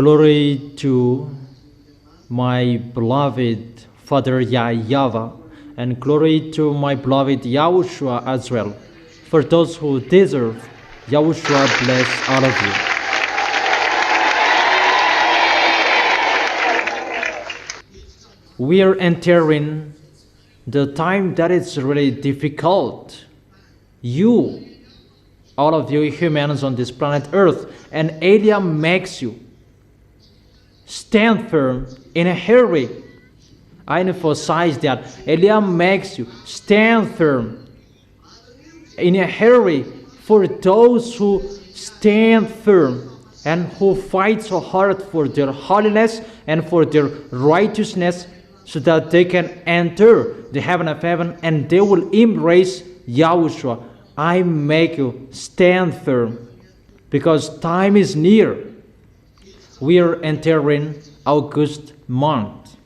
Glory to my beloved Father YAHVAH, and glory to my beloved YAHOSHUAH as well. For those who deserve, YAHOSHUAH bless all of you. We are entering the time that is really difficult. You, all of you humans on this planet Earth, and Elia makes you stand firm in a hurry. I emphasize that Elia makes you stand firm in a hurry for those who stand firm and who fight so hard for their holiness and for their righteousness, so that they can enter the heaven of heaven and they will embrace YAHOSHUAH. I make you stand firm because time is near. We are entering August month,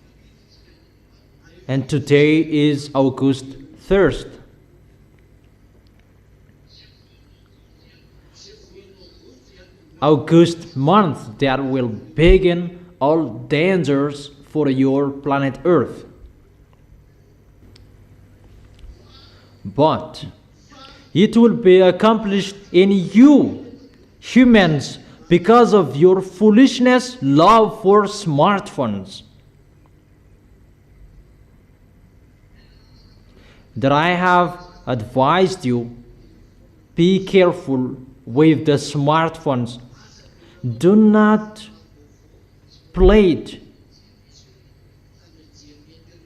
and today is August 1st. August month that will begin all dangers for your planet Earth. But it will be accomplished in you, humans, because of your foolishness love for smartphones. That I have advised you, be careful with the smartphones. Do not play it.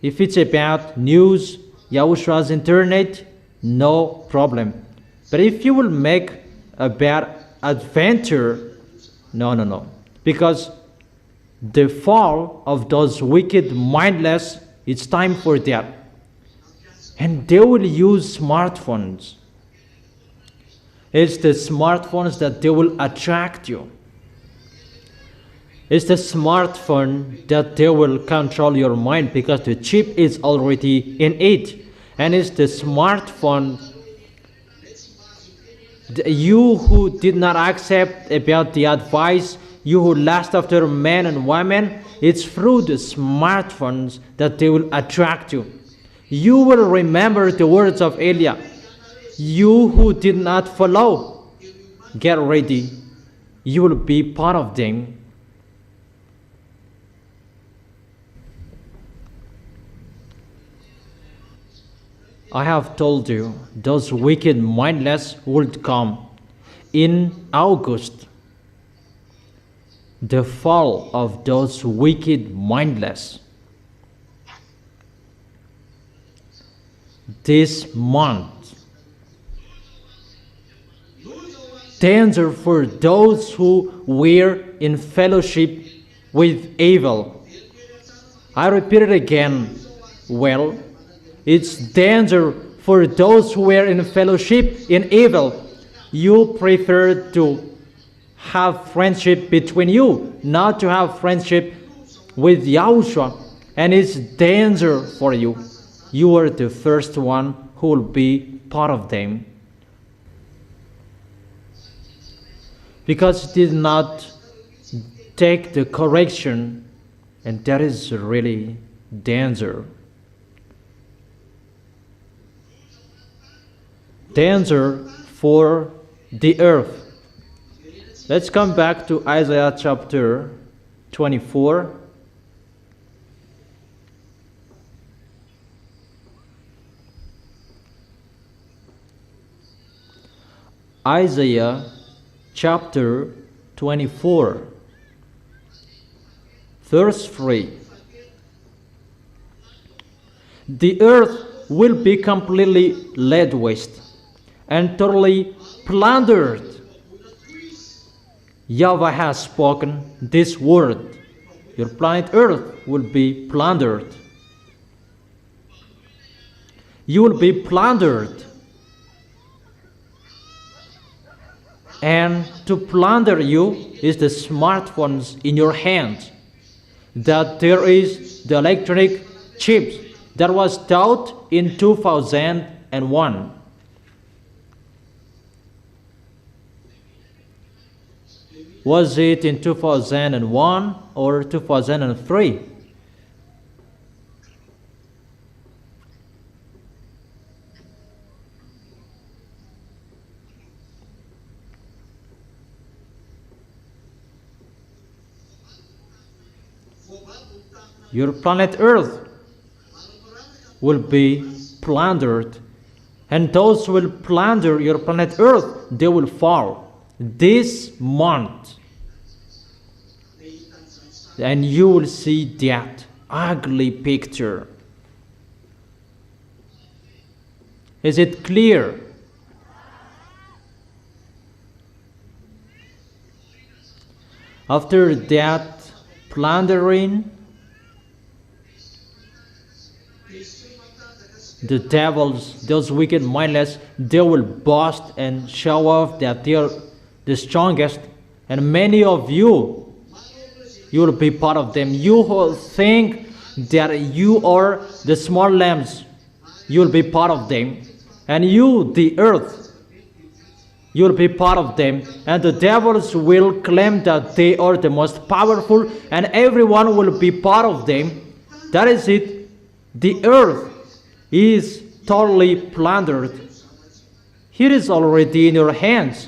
If it's about news, YAHOSHUAH's internet, no problem. But if you will make a bad adventure, no. Because the fall of those wicked mindless, it's time for that. And they will use smartphones. It's the smartphones that they will attract you. It's the smartphone that they will control your mind because the chip is already in it. And it's the smartphone, you who did not accept about the advice, you who lust after men and women, it's through the smartphones that they will attract you. You will remember the words of Elia. You who did not follow, get ready. You will be part of them. I have told you, those wicked mindless would come in August. The fall of those wicked mindless. This month. Danger for those who were in fellowship with evil. I repeat it again. Well, it's danger for those who were in fellowship in evil. You prefer to have friendship between you, not to have friendship with YAHOSHUAH. And it's danger for you. You are the first one who will be part of them. Because it did not take the correction, and that is really danger. Danger for the earth. Let's come back to Isaiah chapter 24. Isaiah chapter 24, verse 3. The earth will be completely laid waste and totally plundered. YAHVAH has spoken this word. Your planet Earth will be plundered. You will be plundered. And to plunder you is the smartphones in your hand. That there is the electronic chips that was taught in 2001. Was it in 2001 or 2003? Your planet Earth will be plundered, and those who will plunder your planet Earth, they will fall this month. And you will see that ugly picture. Is it clear? After that plundering, the devils, those wicked mindless, they will boast and show off that they are the strongest. And many of you, you will be part of them. You who think that you are the small lambs, you will be part of them. And you, the earth, you will be part of them. And the devils will claim that they are the most powerful, and everyone will be part of them. That is it. The earth is totally plundered. Here is already in your hands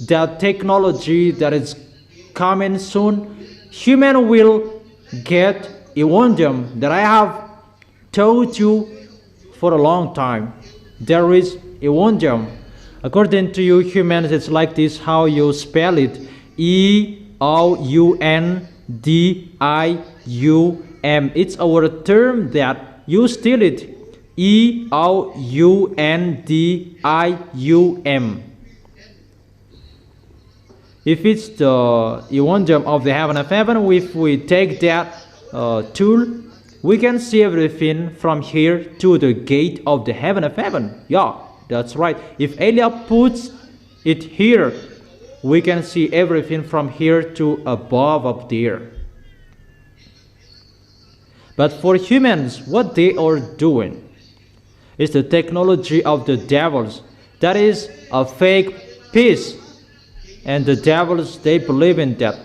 that technology that is coming soon. Human will get a wondom that I have told you for a long time. There is a wondom. According to you humans, it's like this, how you spell it. E-O-U-N-D-I-U-M. It's our term that you steal it. E-O-U-N-D-I-U-M. If it's the Evangelium of the heaven of heaven, if we take that tool, we can see everything from here to the gate of the heaven of heaven. Yeah, that's right. If Elia puts it here, we can see everything from here to above up there. But for humans, what they are doing is the technology of the devils. That is a fake peace. And the devils, they believe in that.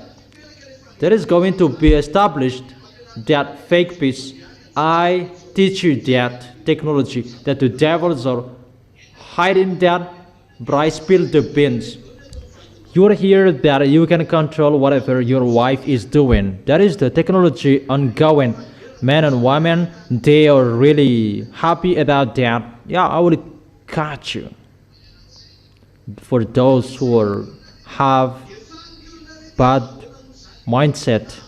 That is going to be established, that fake peace. I teach you that technology, that the devils are hiding that, but I spill the beans. You are here that you can control whatever your wife is doing. That is the technology ongoing. Men and women, they are really happy about that. Yeah, I will catch you. For those who have bad mindset,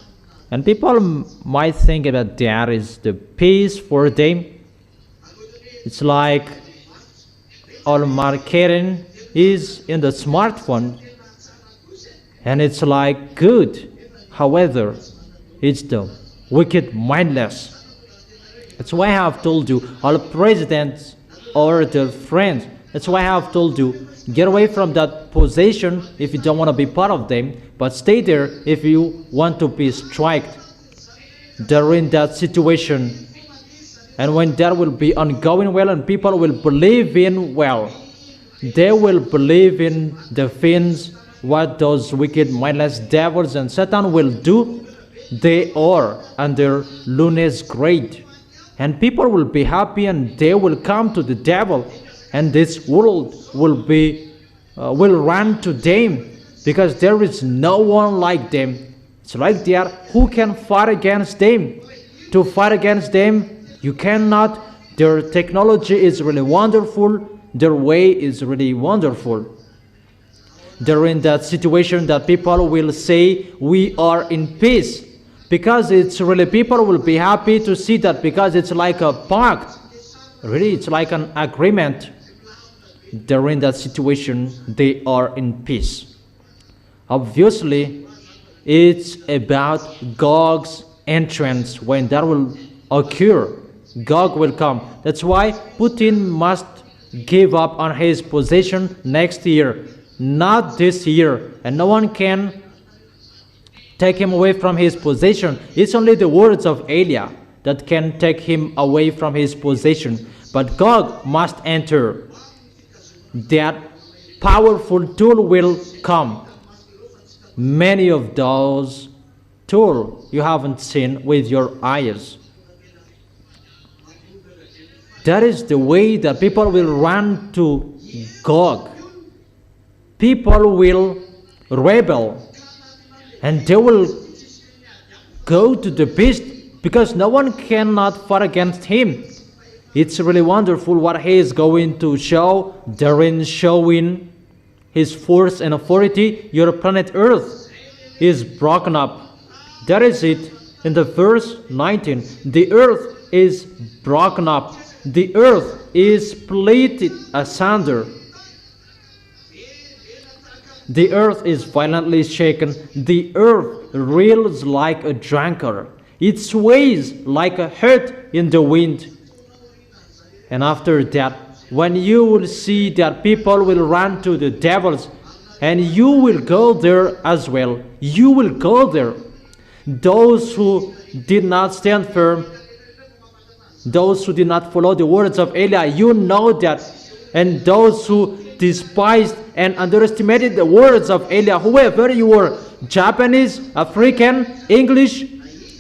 and people might think that that is the peace for them. It's like all marketing is in the smartphone, and it's like good. However, it's the wicked mindless. That's why I have told you, all presidents or their friends, that's why I have told you, get away from that position if you don't want to be part of them, but stay there if you want to be striked. They're in that situation. And when that will be ongoing well and people will believe in, well, they will believe in the things what those wicked mindless devils and Satan will do. They are under Luna's grade, and people will be happy, and they will come to the devil, and this world will run to them, because there is no one like them. It's like that. Who can fight against them? To fight against them, you cannot. Their technology is really wonderful. Their way is really wonderful. They're in that situation that people will say we are in peace. Because it's really, people will be happy to see that, because it's like a pact. Really, it's like an agreement. They're in that situation, they are in peace. Obviously, it's about Gog's entrance. When that will occur, Gog will come. That's why Putin must give up on his possession next year, not this year. And no one can take him away from his possession. It's only the words of Elia that can take him away from his possession. But Gog must enter. That powerful tool will come. many of those tools you haven't seen with your eyes. That is the way that people will run to Gog. People will rebel, and they will go to the beast because no one cannot fight against him. It's really wonderful what he is going to show, therein showing his force and authority. Your planet Earth is broken up. That is it in the verse 19. The earth is broken up. The earth is split asunder. The earth is violently shaken. The earth reels like a drunkard. It sways like a hurt in the wind. And after that, when you will see that people will run to the devils, and you will go there as well. You will go there. Those who did not stand firm, those who did not follow the words of Eli, you know that. And those who despised and underestimated the words of Eli, whoever you were, Japanese, African, English,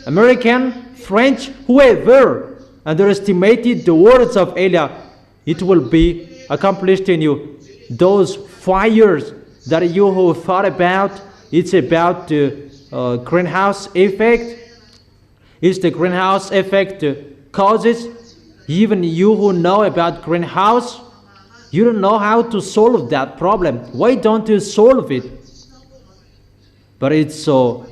American, French, whoever underestimated the words of Eli, it will be accomplished in you. Those fires that you have thought about, it's about the greenhouse effect. It's the greenhouse effect causes. Even you who know about greenhouse, you don't know how to solve that problem. Why don't you solve it? But it's so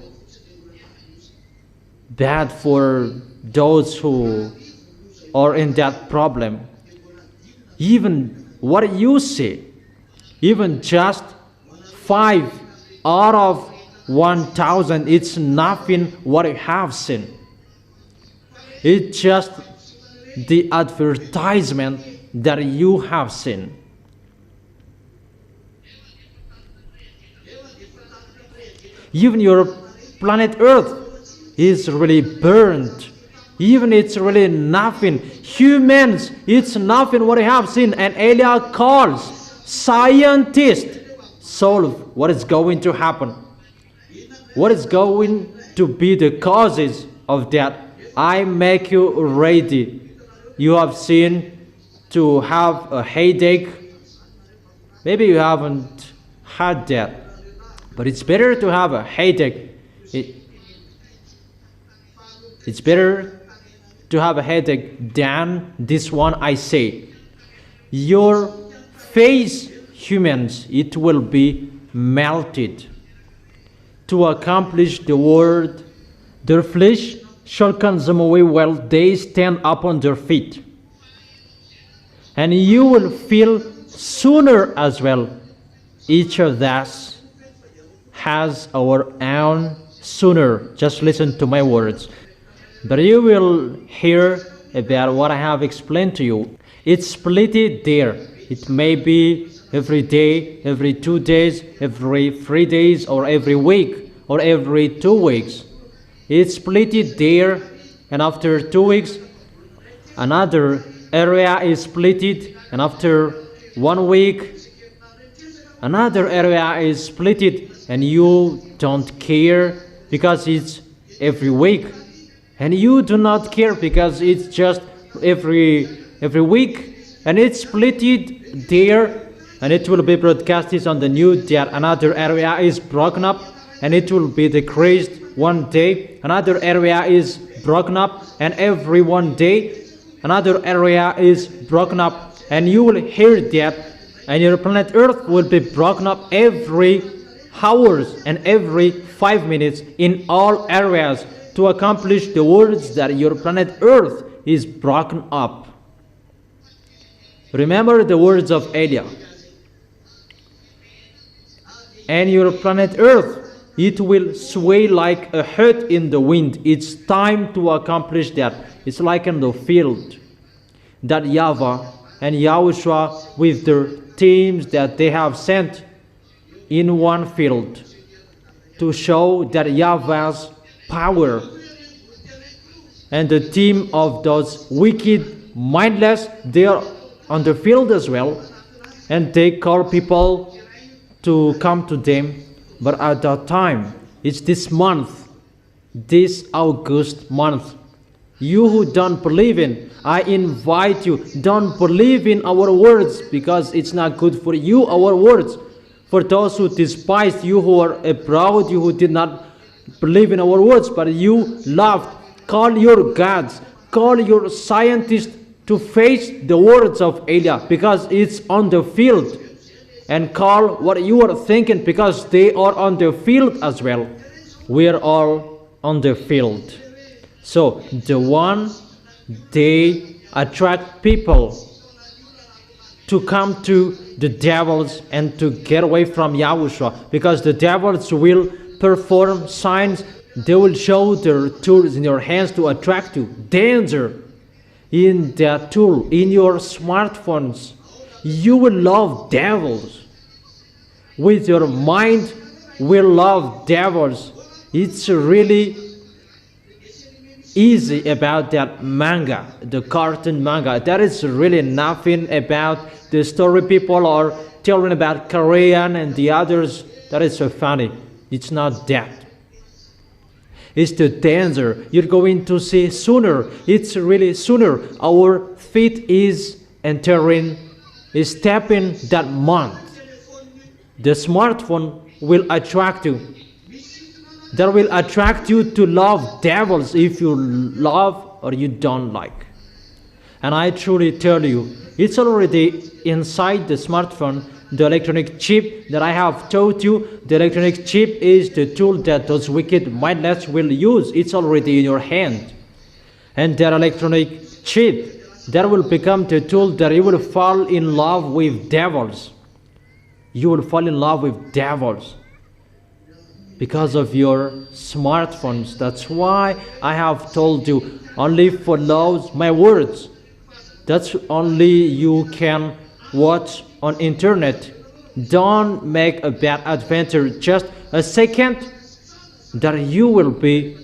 bad for those who are in that problem. Even what you see, even just 5 out of 1,000, it's nothing what you have seen. It's just the advertisement that you have seen. Even your planet Earth is really burned. Even it's really nothing. Humans, it's nothing what I have seen. And Elia calls scientists solve what is going to happen. What is going to be the causes of that? I make you ready. You have seen to have a headache. Maybe you haven't had that. But it's better to have a headache. It's better to have a headache than this one I say. Your face, humans, it will be melted. To accomplish the word, their flesh shall consume away while they stand up on their feet. And you will feel sooner as well. Each of us has our own sooner. Just listen to my words. But you will hear about what I have explained to you. It's split there. It may be every day, every 2 days, every 3 days, or every week, or every 2 weeks. It's split there, and after 2 weeks, another area is split, and after 1 week, another area is split, and you don't care because it's every week. And you do not care because it's just every week, and it's split there, and it will be broadcasted on the news that another area is broken up, and it will be decreased one day. Another area is broken up, and every 1 day another area is broken up, and you will hear that, and your planet Earth will be broken up every hours and every 5 minutes in all areas, to accomplish the words that your planet Earth is broken up. Remember the words of Elia. And your planet Earth, it will sway like a hurt in the wind. It's time to accomplish that. It's like in the field that YAHVAH and YAHOSHUAH with their teams that they have sent in one field to show that YAHVAH's power, and the team of those wicked, mindless, they are on the field as well, and they call people to come to them, But at that time, it's this month, this August month. You who don't believe in, I invite you, don't believe in our words, because it's not good for you, our words. For those who despise you, who are abroad, you who did not believe in our words, but you loved, call your gods, call your scientists to face the words of Elia, because it's on the field. And call what you are thinking, because they are on the field as well. We are all on the field. So the one, they attract people to come to the devils and to get away from Yahushua, because the devils will perform signs. They will show their tools in your hands to attract you. Danger in that tool, in your smartphones. You will love devils. With your mind, will love devils. It's really easy about that manga, the cartoon manga. There is really nothing about the story people are telling about Korean and the others that is so funny. It's not that. It's the danger you're going to see sooner. It's really sooner. Our feet is entering, is stepping that month. The smartphone will attract you. That will attract you to love devils if you love or you don't like. And I truly tell you, it's already inside the smartphone, the electronic chip that I have taught you. The electronic chip is the tool that those wicked mindless will use. It's already in your hand. And that electronic chip, that will become the tool that you will fall in love with devils. You will fall in love with devils because of your smartphones. That's why I have told you, only follow my words. That's only you can watch on internet. Don't make a bad adventure just a second that you will be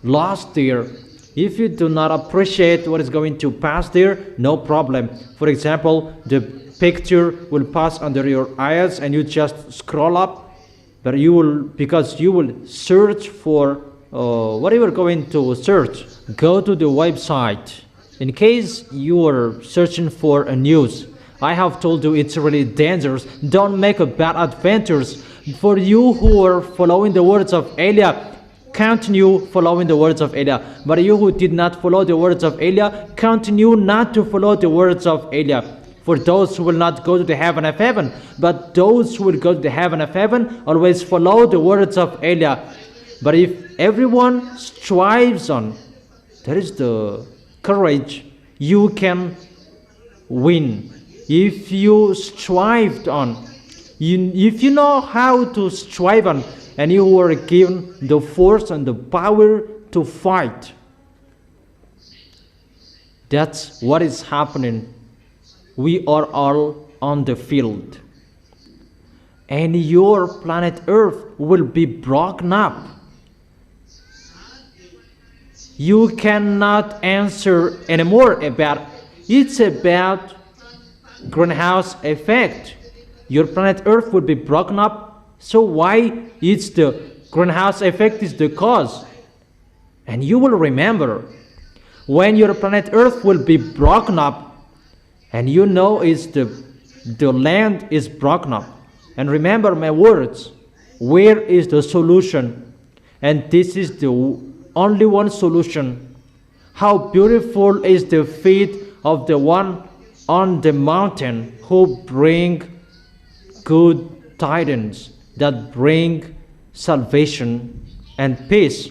lost there. If you do not appreciate what is going to pass there, no problem. For example, the picture will pass under your eyes and you just scroll up, but you will, because you will search for what you are going to search. Go to the website. In case you are searching for a news, I have told you it's really dangerous. Don't make a bad adventures. For you who are following the words of Elia, continue following the words of Elia. But you who did not follow the words of Elia, continue not to follow the words of Elia. For those who will not go to the heaven of heaven, but those who will go to the heaven of heaven, always follow the words of Elia. But if everyone strives on, there is the courage, you can win. If you strived on, if you know how to strive on, and you are given the force and the power to fight, that's what is happening. We are all on the field. And your planet Earth will be broken up. You cannot answer anymore about, it's about greenhouse effect. Your planet Earth will be broken up. So why it's the greenhouse effect is the cause? And you will remember, when your planet Earth will be broken up, and you know it's the land is broken up. And remember my words, where is the solution? And this is the only one solution. How beautiful is the feet of the one on the mountain who bring good tidings, that bring salvation and peace.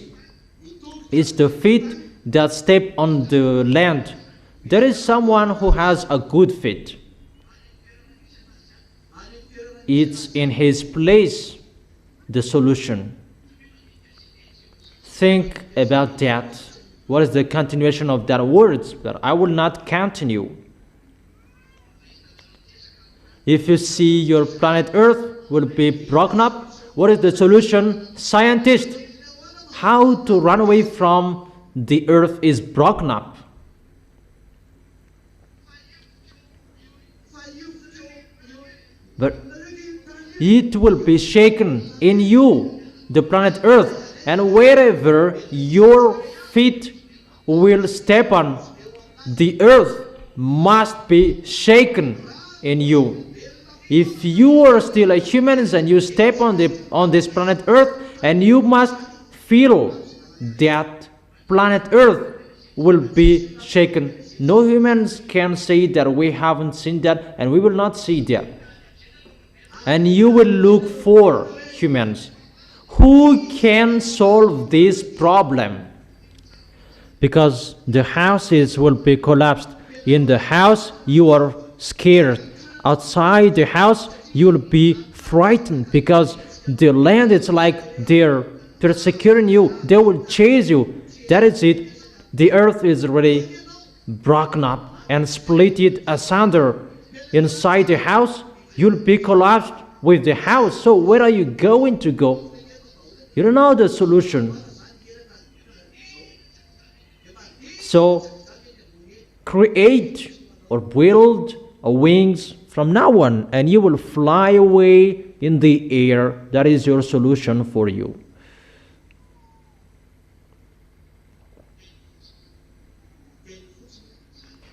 It's the feet that step on the land. There is someone who has a good feet. It's in his place, the solution. Think about that. What is the continuation of that words? But I will not continue. If you see your planet Earth will be broken up, what is the solution? Scientists, how to run away from the Earth is broken up. But it will be shaken in you, the planet Earth, and wherever your feet will step on, the earth must be shaken in you. If you are still a human and you step on this planet Earth, and you must feel that planet Earth will be shaken. No humans can say that we haven't seen that, and we will not see that. And you will look for humans who can solve this problem, because the houses will be collapsed. In the house you are scared. Outside the house you will be frightened, because the land is like they're persecuting you. They will chase you. That is it. The earth is already broken up and split it asunder. Inside the house you'll be collapsed with the house. So where are you going to go? You don't know the solution. So create or build wings from now on, and you will fly away in the air. That is your solution for you.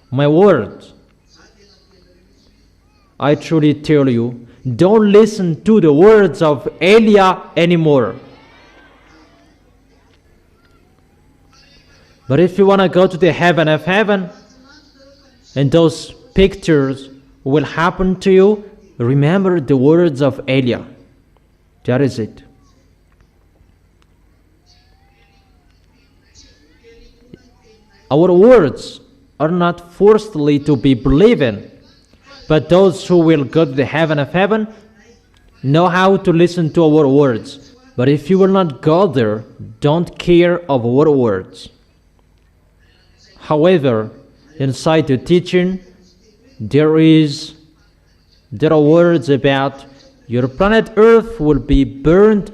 My words, I truly tell you, don't listen to the words of Elijah anymore. But if you want to go to the heaven of heaven, and those pictures will happen to you, remember the words of Elijah. That is it. Our words are not forcefully to be believed in, but those who will go to the heaven of heaven know how to listen to our words. But if you will not go there, don't care of our words. However, inside the teaching, there are words about your planet Earth will be burned.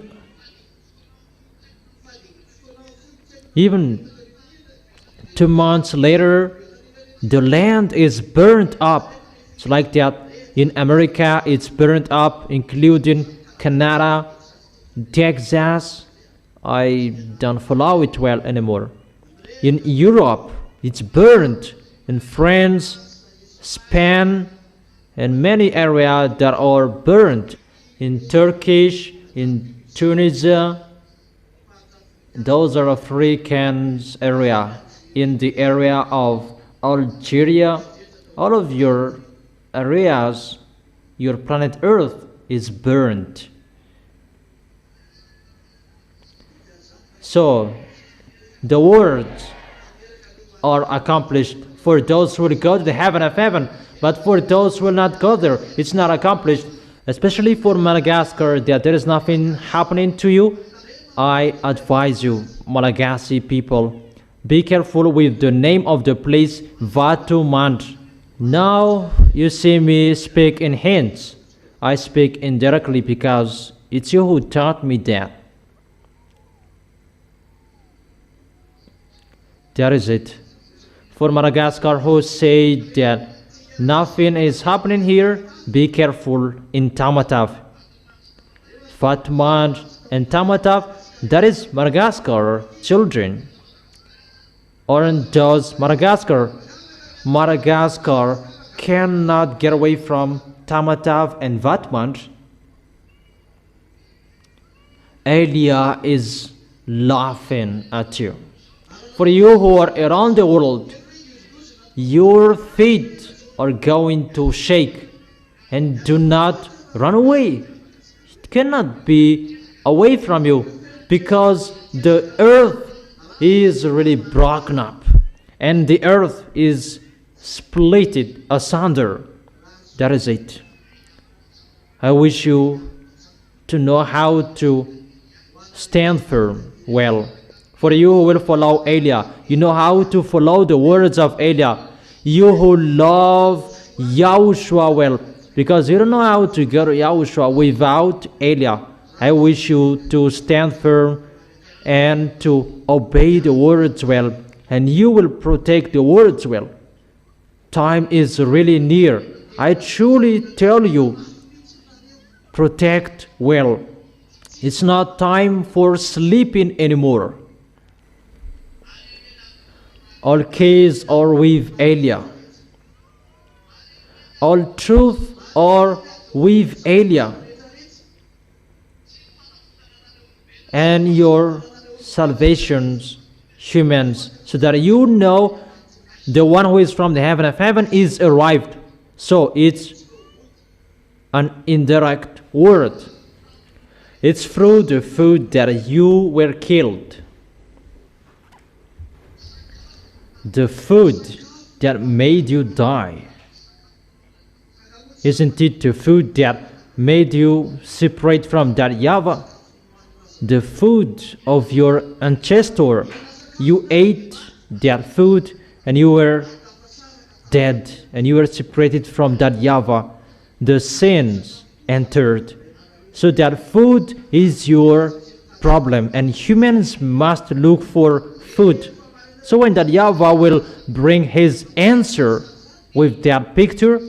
Even 2 months later, the land is burnt up. It's like that. In America, it's burnt up, including Canada, Texas. I don't follow it well anymore. In Europe, it's burnt. In France, Spain, and many areas that are burnt. In Turkish, in Tunisia, those are African area. In the area of Algeria, all of your areas, your planet Earth is burnt. So, the words are accomplished for those who will go to the heaven of heaven, but for those who will not go there, it's not accomplished. Especially for Madagascar, that there is nothing happening to you. I advise you, Malagasy people, be careful with the name of the place, Vatumand. Now you see me speak in hints. I speak indirectly because it's you who taught me that. That is it. For Madagascar who say that nothing is happening here, be careful in Tamatave. Fatmand and Tamatave, that is Madagascar children. Aren't those Madagascar? Madagascar cannot get away from Tamatave and Vatmand. Elijah is laughing at you. For you who are around the world, your feet are going to shake, and do not run away. It cannot be away from you, because the earth is really broken up, and the earth is split asunder. That is it. I wish you to know how to stand firm well. For you who will follow Elijah, you know how to follow the words of Elijah. You who love YAHOSHUAH well, because you don't know how to go to YAHOSHUAH without Elijah. I wish you to stand firm and to obey the words well, and you will protect the words well. Time is really near. I truly tell you, protect well. It's not time for sleeping anymore. All keys are with Elia. All truth are with Elia. And your salvations, humans, so that you know the one who is from the heaven of heaven is arrived. So it's an indirect word. It's through the food that you were killed. The food that made you die. Isn't it the food that made you separate from that YAHVAH? The food of your ancestor. You ate that food and you were dead and you were separated from that YAHVAH. The sins entered. So that food is your problem, and humans must look for food. So when that YAHVAH will bring his answer with that picture,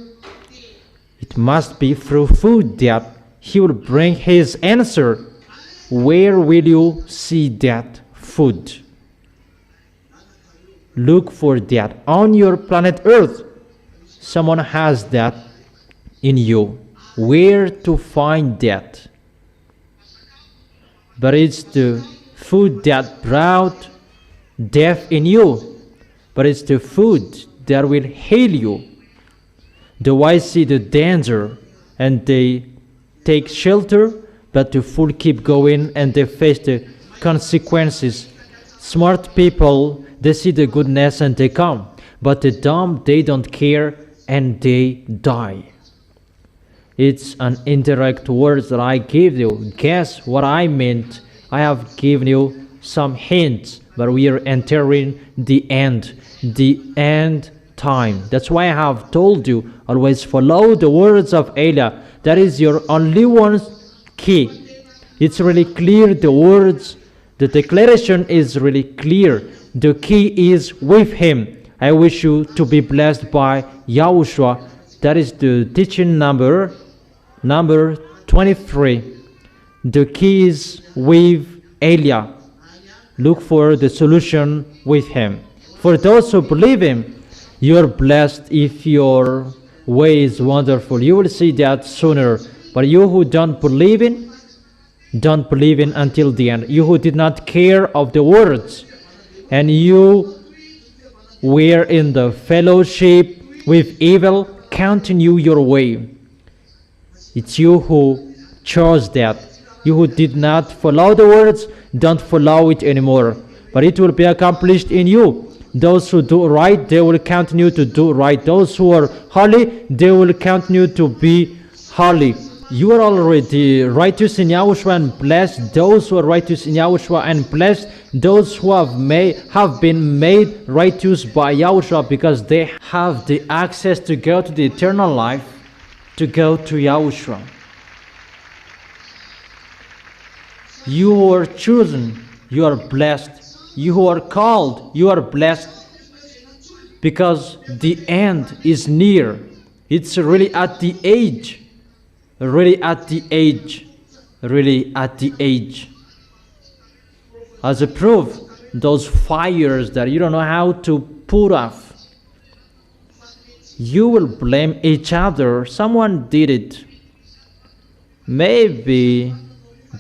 it must be through food that he will bring his answer. Where will you see that food? Look for that on your planet Earth. Someone has that in you. Where to find that? But it's the food that brought death in you. But it's the food that will heal you. The wise see the danger and they take shelter, but the fool keep going and they face the consequences. Smart people, they see the goodness and they come. But the dumb, they don't care and they die. It's an indirect word that I give you. Guess what I meant? I have given you some hints, but we are entering the end time. That's why I have told you, always follow the words of Elia. That is your only one key. It's really clear, the words, the declaration is really clear. The key is with him. I wish you to be blessed by YAHOSHUAH. That is the teaching number 23. The key is with Elia. Look for the solution with him. For those who believe him, you are blessed if your way is wonderful. You will see that sooner. But you who don't believe in until the end. You who did not care of the words, and you were in the fellowship with evil, continue your way. It's you who chose that. You who did not follow the words, don't follow it anymore. But it will be accomplished in you. Those who do right, they will continue to do right. Those who are holy, they will continue to be holy. You are already righteous in YAHOSHUAH, and blessed those who are righteous in YAHOSHUAH, and blessed those who have been made righteous by YAHOSHUAH, because they have the access to go to the eternal life, to go to YAHOSHUAH. You who are chosen, you are blessed. You who are called, you are blessed, because the end is near. It's really at the age. Really at the age. As a proof, those fires that you don't know how to put off, you will blame each other. Someone did it. Maybe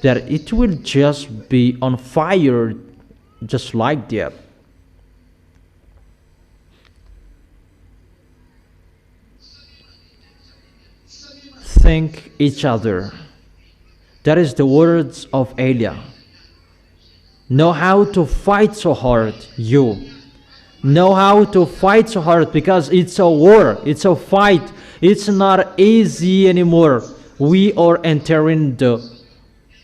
that it will just be on fire just like that. Thank each other. That is the words of Elia. Know how to fight so hard, you. Know how to fight so hard, because it's a war, it's a fight. It's not easy anymore. We are entering the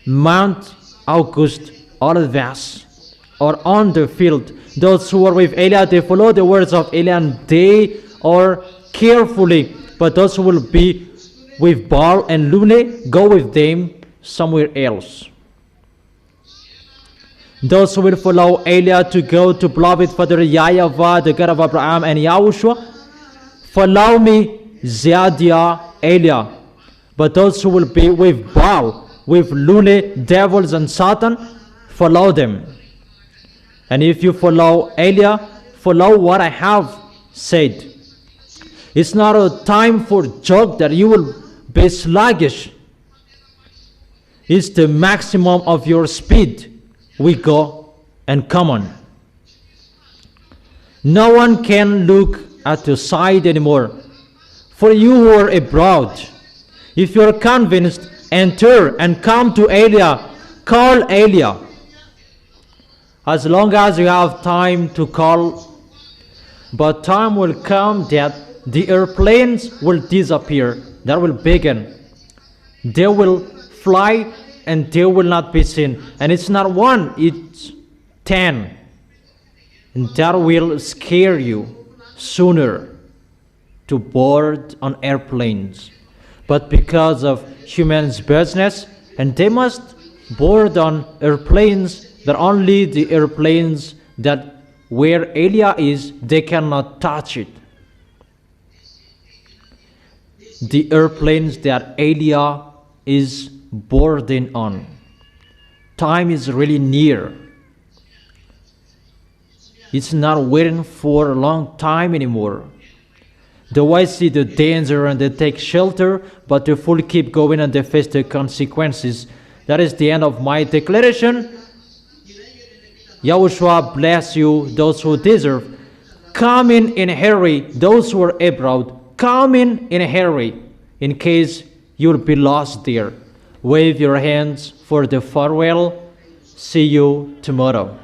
Mount August Olives, or on the field. Those who are with Elia, they follow the words of Elia and they are carefully. But those who will be with Baal and Lune, go with them somewhere else. Those who will follow Elia to go to beloved Father YAHVAH, the God of Abraham and YAHOSHUAH, follow me, Ziadia, Elia. But those who will be with Baal, with loony devils and Satan, follow them. And if you follow Eliah, follow what I have said. It's not a time for joke that you will be sluggish. It's the maximum of your speed. We go and come on. No one can look at your side anymore. For you who are abroad, if you are convinced, enter and come to Eliah. Call Eliah. As long as you have time to call, but time will come that the airplanes will disappear. That will begin. They will fly and they will not be seen. And it's not one, it's 10. And that will scare you sooner to board on airplanes. But because of humans' business, and they must board on airplanes, that only the airplanes that where Eliah is, they cannot touch it. The airplanes that Eliah is boarding on. Time is really near. It's not waiting for a long time anymore. The wise see the danger and they take shelter, but the fool keep going and they face the consequences. That is the end of my declaration. Yahushua bless you, those who deserve. Come in a hurry, those who are abroad. Come in a hurry, in case you'll be lost there. Wave your hands for the farewell. See you tomorrow.